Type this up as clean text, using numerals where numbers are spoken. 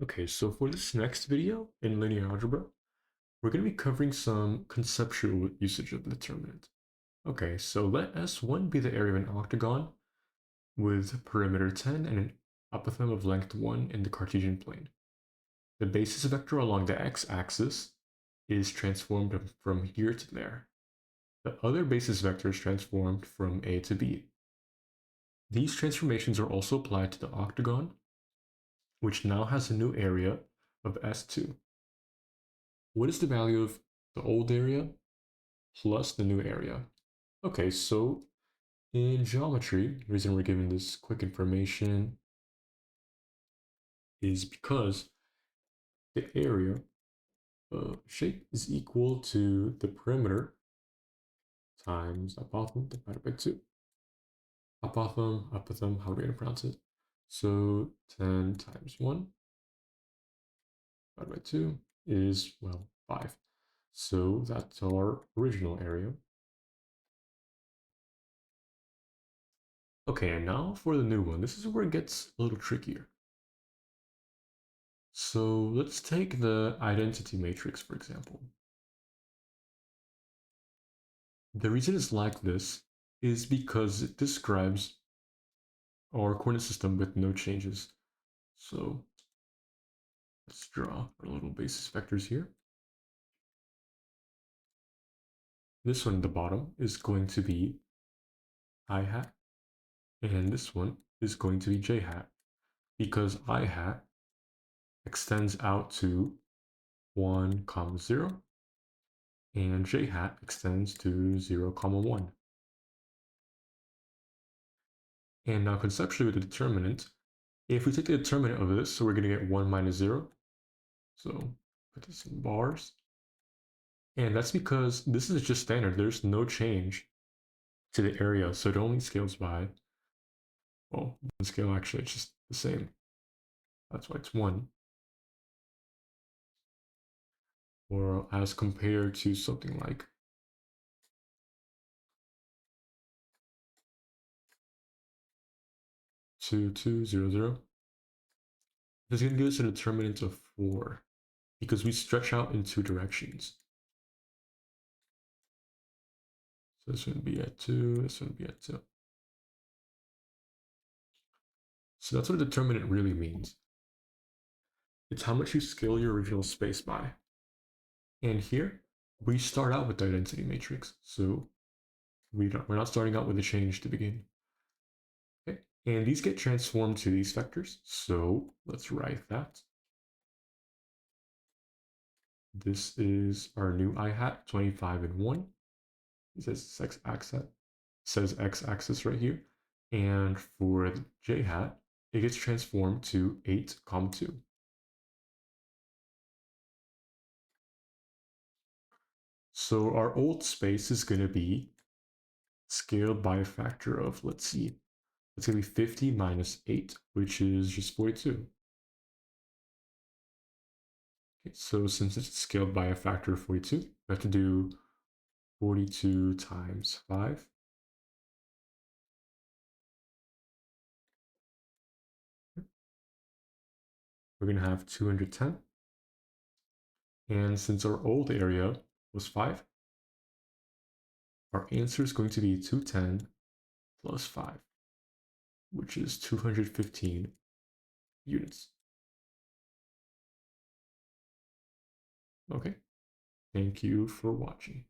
Okay, so for this next video in linear algebra, we're going to be covering some conceptual usage of the determinant. Okay, so let S1 be the area of an octagon with perimeter 10 and an apothem of length 1 in the Cartesian plane. The basis vector along the x-axis is transformed from here to there. The other basis vector is transformed from A to B. These transformations are also applied to the octagon, which now has a new area of S2. What is the value of the old area plus the new area? Okay, so in geometry, the reason we're given this quick information is because the area of shape is equal to the perimeter times apothem divided by 2. Apothem, how are we going to pronounce it? So 10 times 1 divided by 2 is, well, 5. So that's our original area. Okay, and now for the new one. This is where it gets a little trickier. So let's take the identity matrix, for example. The reason it's like this is because it describes our coordinate system with no changes. So let's draw our little basis vectors here. This one at the bottom is going to be I hat, and this one is going to be j hat, because I hat extends out to 1, 0, and j hat extends to 0, 1. And now conceptually with the determinant, if we take the determinant of this, so we're going to get 1 minus 0. So put this in bars. And that's because this is just standard. There's no change to the area, so it only scales by, well, the scale actually it's just the same. That's why it's 1. Or as compared to something like 2, 2, 0, 0. This is going to give us a determinant of 4 because we stretch out in 2 directions. So this would be at 2, this would be at 2. So that's what a determinant really means. It's how much you scale your original space by. And here, we start out with the identity matrix. So we're not starting out with a change to begin. Okay, and these get transformed to these vectors. So let's write that. This is our new I hat, 25 and 1. It says x-axis right here. And for the j hat, it gets transformed to 8, 2. So our old space is going to be scaled by a factor of, let's see, it's going to be 50 minus 8, which is just 42. Okay, so since it's scaled by a factor of 42, we have to do 42 times 5. We're going to have 210. And since our old area was 5, our answer is going to be 210 plus 5, which is 215 units. Okay, thank you for watching.